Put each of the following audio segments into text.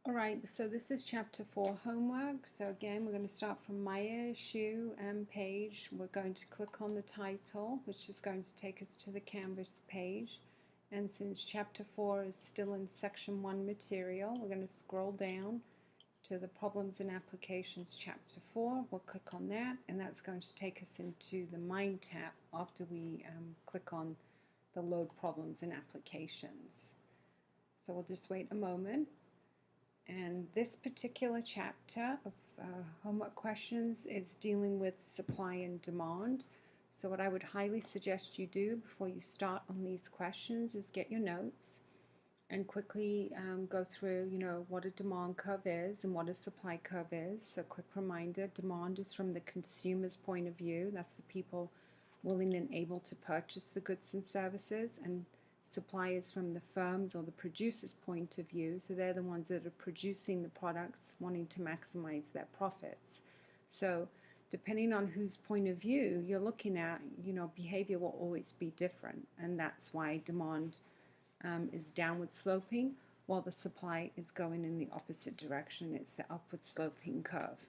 Alright, so this is chapter 4 homework. So again, we're going to start from my issue and page. We're going to click on the title, which is going to take us to the Canvas page. And since chapter 4 is still in section 1 material, we're going to scroll down to the Problems and Applications chapter 4. We'll click on that, and that's going to take us into the Mind tab after we click on the Load Problems and Applications. So we'll just wait a moment. And this particular chapter of homework questions is dealing with supply and demand. So what I would highly suggest you do before you start on these questions is get your notes and quickly go through, what a demand curve is and what a supply curve is. So quick reminder, demand is from the consumer's point of view. That's the people willing and able to purchase the goods and services, and supply is from the firm's or the producer's point of view. So they're the ones that are producing the products, wanting to maximize their profits. So depending on whose point of view you're looking at, behavior will always be different. And that's why demand is downward sloping while the supply is going in the opposite direction. It's the upward sloping curve.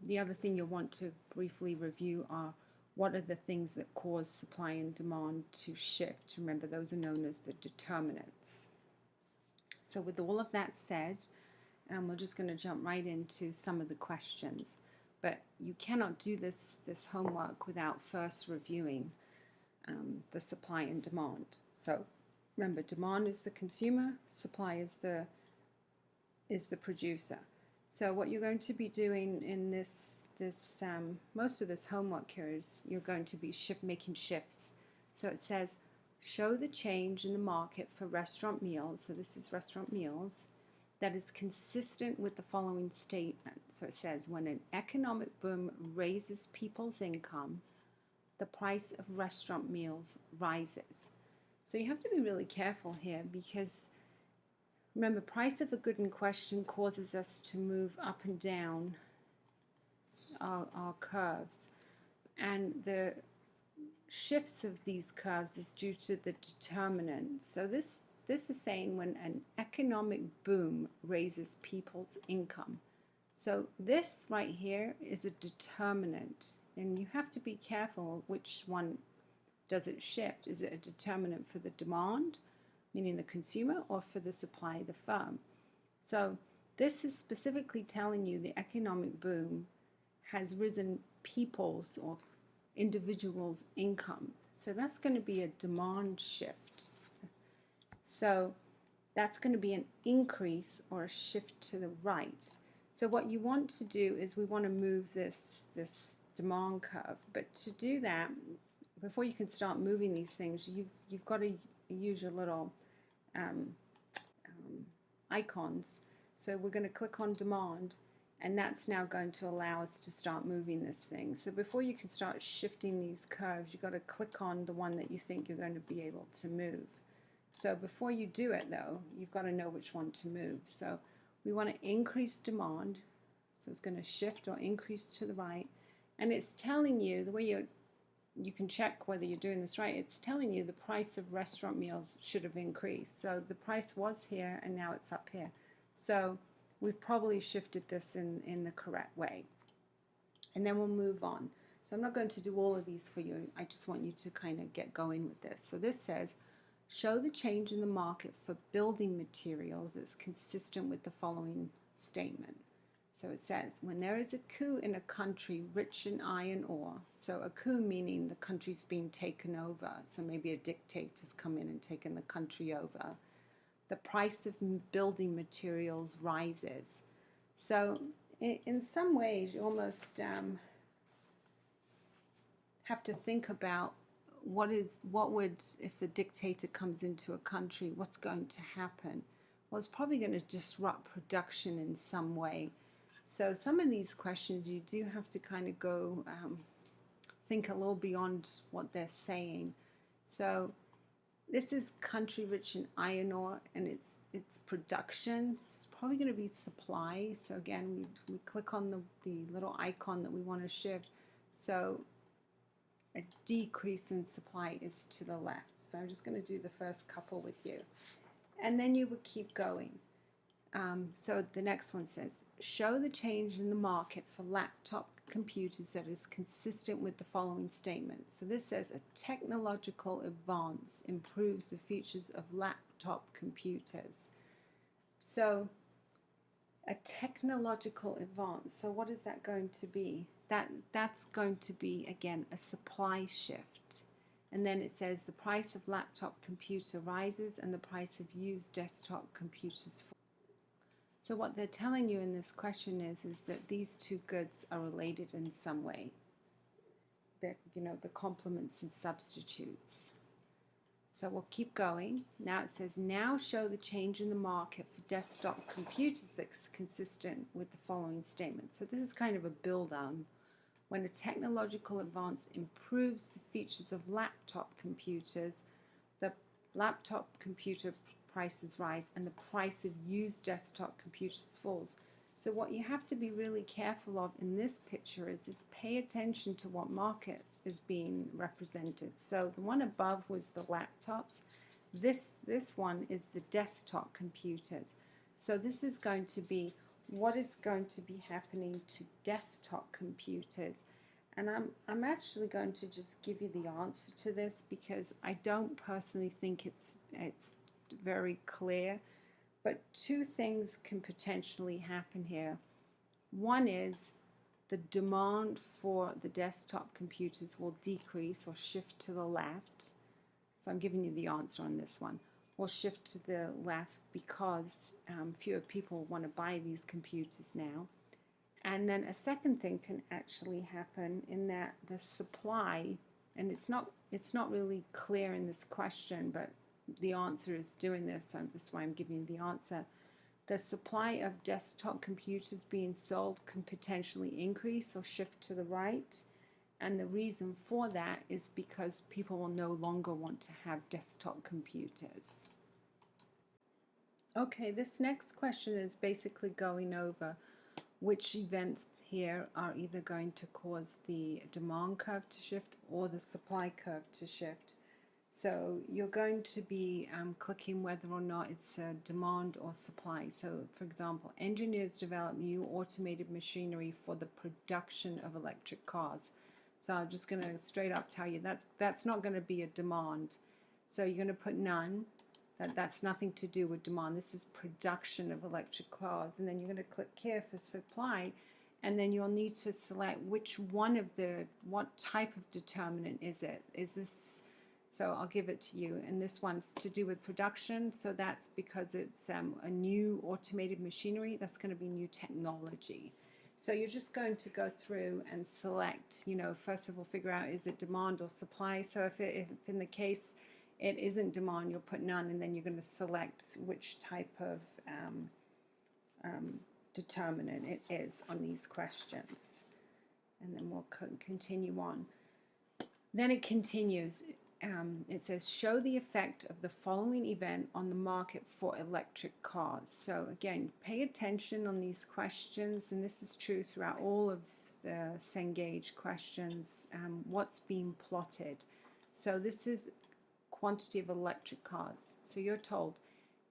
The other thing you'll want to briefly review are what are the things that cause supply and demand to shift. Remember, those are known as the determinants. So with all of that said, we're just going to jump right into some of the questions. But you cannot do this homework without first reviewing the supply and demand. So remember, demand is the consumer, supply is the producer. So what you're going to be doing in most of this homework here is you're going to be making shifts. So it says, show the change in the market for restaurant meals. So this is restaurant meals that is consistent with the following statement. So it says, when an economic boom raises people's income, the price of restaurant meals rises. So you have to be really careful here, because remember, price of the good in question causes us to move up and down our curves, and the shifts of these curves is due to the determinant. So this is saying when an economic boom raises people's income. So this right here is a determinant, and you have to be careful which one does it shift. Is it a determinant for the demand, meaning the consumer, or for the supply, the firm? So this is specifically telling you the economic boom has risen people's or individuals' income. So that's going to be a demand shift. So that's going to be an increase or a shift to the right. So what you want to do is we want to move this demand curve. But to do that, before you can start moving these things, you've got to use your little icons. So we're going to click on demand, and that's now going to allow us to start moving this thing. So before you can start shifting these curves, you've got to click on the one that you think you're going to be able to move. So before you do it, though, you've got to know which one to move. So we want to increase demand. So it's going to shift or increase to the right. And it's telling you, the way you can check whether you're doing this right, it's telling you the price of restaurant meals should have increased. So the price was here, and now it's up here. So we've probably shifted this in the correct way. And then we'll move on. So I'm not going to do all of these for you. I just want you to kind of get going with this. So this says, show the change in the market for building materials that's consistent with the following statement. So it says, when there is a coup in a country rich in iron ore, so a coup meaning the country's being taken over, so maybe a dictator's come in and taken the country over, the price of building materials rises. So in some ways, you almost have to think about what would, if a dictator comes into a country, what's going to happen? Well, it's probably going to disrupt production in some way. So some of these questions you do have to kind of go think a little beyond what they're saying. So this is country rich in iron ore, and it's production. This is probably going to be supply. So again, we click on the little icon that we want to shift. So a decrease in supply is to the left. So I'm just going to do the first couple with you. And then you would keep going. So the next one says, show the change in the market for laptop computers that is consistent with the following statement. So this says a technological advance improves the features of laptop computers. So a technological advance, so what is that going to be? That's going to be, again, a supply shift. And then it says the price of laptop computer rises and the price of used desktop computers falls. So what they're telling you in this question is that these two goods are related in some way. That, you know, the complements and substitutes. So we'll keep going. Now it says, now show the change in the market for desktop computers that's consistent with the following statement. So this is kind of a build on. When a technological advance improves the features of laptop computers, the laptop computer prices rise and the price of used desktop computers falls. So what you have to be really careful of in this picture is pay attention to what market is being represented. So the one above was the laptops. This one is the desktop computers. So this is going to be what is going to be happening to desktop computers. And I'm actually going to just give you the answer to this because I don't personally think it's very clear. But two things can potentially happen here. One is the demand for the desktop computers will decrease or shift to the left. So I'm giving you the answer on this one. Will shift to the left because fewer people want to buy these computers now. And then a second thing can actually happen in that the supply, and it's not really clear in this question, but the answer is doing this, so that's why I'm giving you the answer. The supply of desktop computers being sold can potentially increase or shift to the right. And the reason for that is because people will no longer want to have desktop computers. Okay, this next question is basically going over which events here are either going to cause the demand curve to shift or the supply curve to shift. So you're going to be clicking whether or not it's a demand or supply. So for example, engineers develop new automated machinery for the production of electric cars. So I'm just going to straight up tell you that's not going to be a demand. So you're going to put none. That's nothing to do with demand. This is production of electric cars. And then you're going to click here for supply. And then you'll need to select which one of what type of determinant is it. Is this, so I'll give it to you. And this one's to do with production. So that's because it's a new automated machinery. That's going to be new technology. So you're just going to go through and select, you know, first of all, figure out is it demand or supply. So if in the case it isn't demand, you'll put none, and then you're going to select which type of determinant it is on these questions. And then we'll continue on. Then it continues. It says, show the effect of the following event on the market for electric cars. So again, pay attention on these questions, and this is true throughout all of the Cengage questions, what's being plotted. So this is quantity of electric cars. So you're told,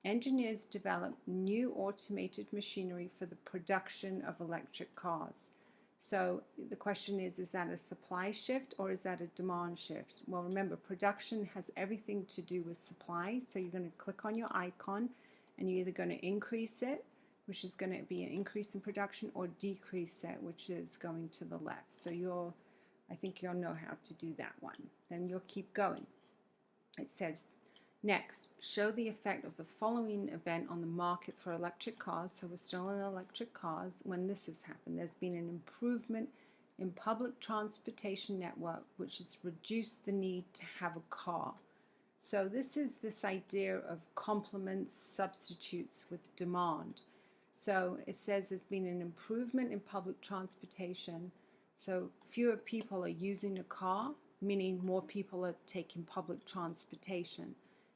engineers develop new automated machinery for the production of electric cars. So the question is that a supply shift or is that a demand shift? Well, remember, production has everything to do with supply. So you're going to click on your icon and you're either going to increase it, which is going to be an increase in production, or decrease it, which is going to the left. So I think you'll know how to do that one. Then you'll keep going. It says, next, show the effect of the following event on the market for electric cars. So we're still in electric cars when this has happened. There's been an improvement in public transportation network, which has reduced the need to have a car. So this is this idea of complements, substitutes with demand. So it says there's been an improvement in public transportation. So fewer people are using a car, meaning more people are taking public transportation.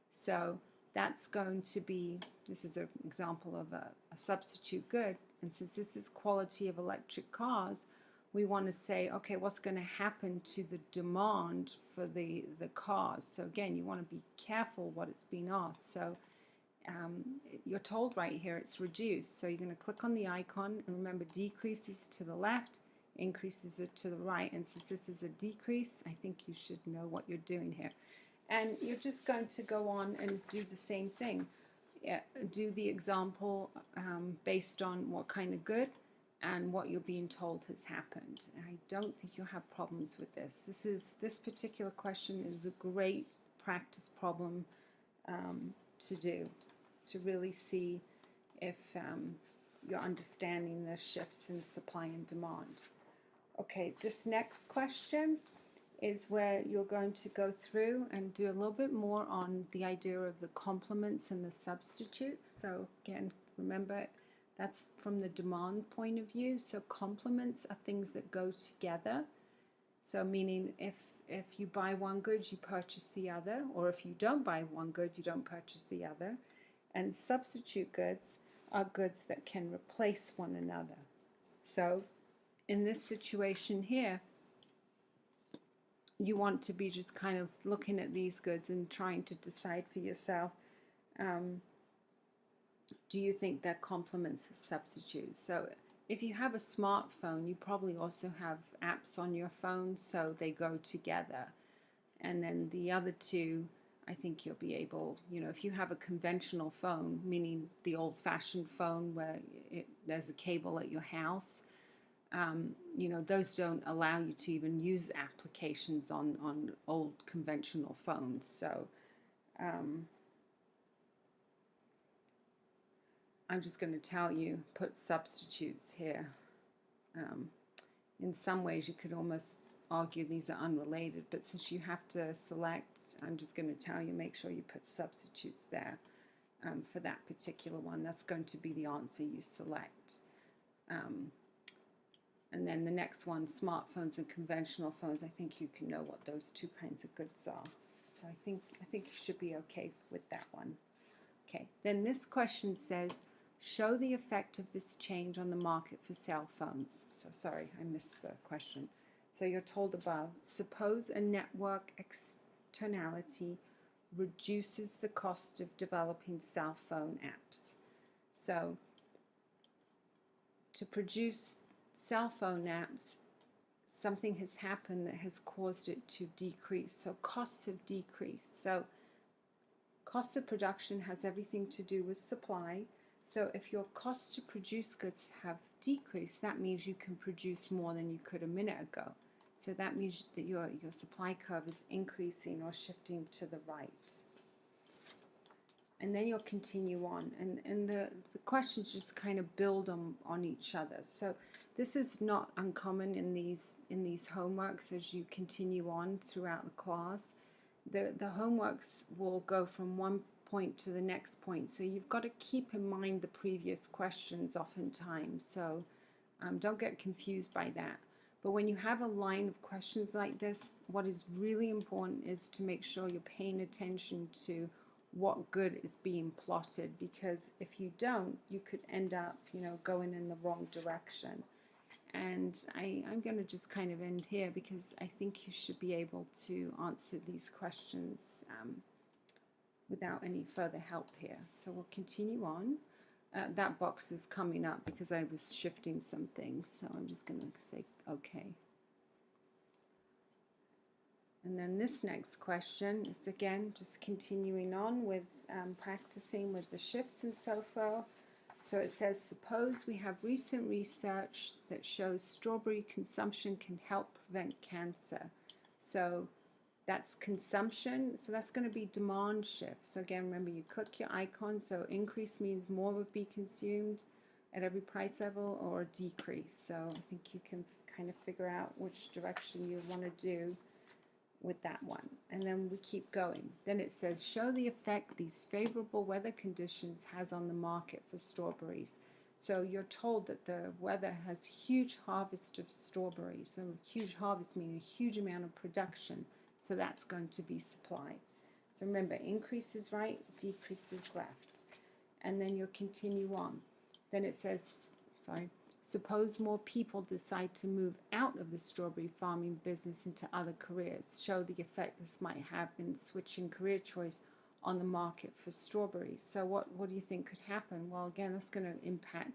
So that's going to be, this is an example of a substitute good. And since this is quality of electric cars, we want to say, okay, what's going to happen to the demand for the cars? So again, you want to be careful what it's being asked. So you're told right here it's reduced. So you're going to click on the icon, and remember, decreases to the left, increases it to the right. And since this is a decrease, I think you should know what you're doing here. And you're just going to go on and do the same thing. Do the example based on what kind of good and what you're being told has happened. I don't think you'll have problems with this. This particular question is a great practice problem to do, to really see if you're understanding the shifts in supply and demand. Okay, this next question is where you're going to go through and do a little bit more on the idea of the complements and the substitutes. So again, remember, that's from the demand point of view. So complements are things that go together. So meaning if you buy one good, you purchase the other, or if you don't buy one good, you don't purchase the other. And substitute goods are goods that can replace one another. So in this situation here, you want to be just kind of looking at these goods and trying to decide for yourself, do you think they're complements or substitutes? So if you have a smartphone, you probably also have apps on your phone, so they go together. And then the other two, I think you'll be able, if you have a conventional phone, meaning the old-fashioned phone where there's a cable at your house, those don't allow you to even use applications on old conventional phones. So I'm just going to tell you, put substitutes here. In some ways you could almost argue these are unrelated, but since you have to select, I'm just going to tell you, make sure you put substitutes there for that particular one. That's going to be the answer you select. And then the next one, smartphones and conventional phones, I think you can know what those two kinds of goods are. So I think you should be okay with that one. Okay, then this question says, show the effect of this change on the market for cell phones. So sorry, I missed the question. So you're told above, suppose a network externality reduces the cost of developing cell phone apps. So to produce cell phone apps, something has happened that has caused it to decrease. So costs have decreased. So cost of production has everything to do with supply. So if your costs to produce goods have decreased, that means you can produce more than you could a minute ago. So that means that your supply curve is increasing or shifting to the right. And then you'll continue on. And the questions just kind of build on each other. So this is not uncommon in these homeworks as you continue on throughout the class. The homeworks will go from one point to the next point. So you've got to keep in mind the previous questions oftentimes. So don't get confused by that. But when you have a line of questions like this, what is really important is to make sure you're paying attention to what good is being plotted, because if you don't, you could end up, going in the wrong direction. And I'm going to just kind of end here because I think you should be able to answer these questions without any further help here. So we'll continue on. That box is coming up because I was shifting some things, so I'm just going to say okay. And then this next question is again just continuing on with practicing with the shifts and so forth. So it says, suppose we have recent research that shows strawberry consumption can help prevent cancer. So that's consumption, so that's going to be demand shift. So again, remember, you click your icon, so increase means more would be consumed at every price level, or decrease. So I think you can kind of figure out which direction you want to do with that one. And then we keep going. Then it says, show the effect these favorable weather conditions has on the market for strawberries. So you're told that the weather has huge harvest of strawberries. So huge harvest meaning a huge amount of production. So that's going to be supply. So remember, increases right, decreases left. And then you'll continue on. Then it says, suppose more people decide to move out of the strawberry farming business into other careers. Show the effect this might have in switching career choice on the market for strawberries. So what do you think could happen? Well, again, that's going to impact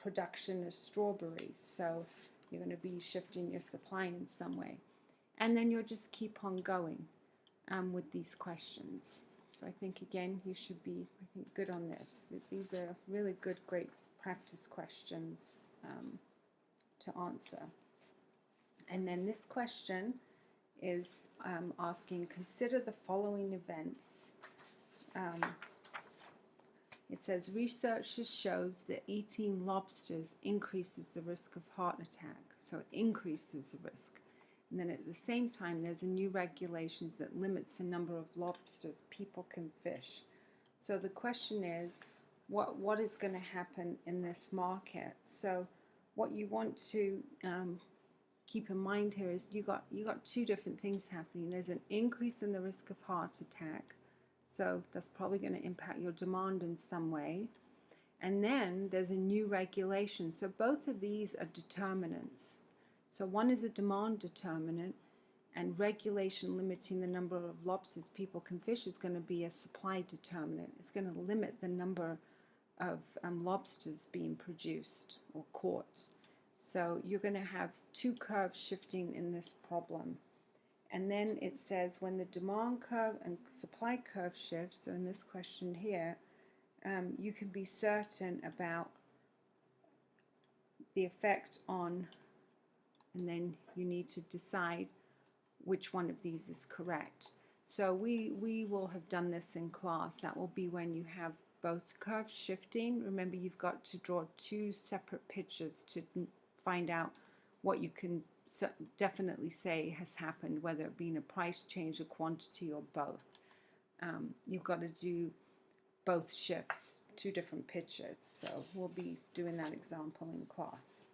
production of strawberries. So you're going to be shifting your supply in some way. And then you'll just keep on going with these questions. So I think, again, you should be, I think, good on this. These are really good, great practice questions to answer. And then this question is asking, consider the following events. It says, researchers shows that eating lobsters increases the risk of heart attack. So it increases the risk. And then at the same time, there's a new regulations that limits the number of lobsters people can fish. So the question is, what is going to happen in this market? So what you want to keep in mind here is you got two different things happening. There's an increase in the risk of heart attack. So that's probably going to impact your demand in some way. And then there's a new regulation. So both of these are determinants. So one is a demand determinant, and regulation limiting the number of lobsters people can fish is going to be a supply determinant. It's going to limit the number of lobsters being produced or caught. So you're going to have two curves shifting in this problem. And then it says when the demand curve and supply curve shifts, so in this question here, you can be certain about the effect on, and then you need to decide which one of these is correct. So we will have done this in class. That will be when you have both curves shifting. Remember, you've got to draw two separate pictures to find out what you can definitely say has happened, whether it be a price change, a quantity, or both. You've got to do both shifts, two different pictures. So we'll be doing that example in class.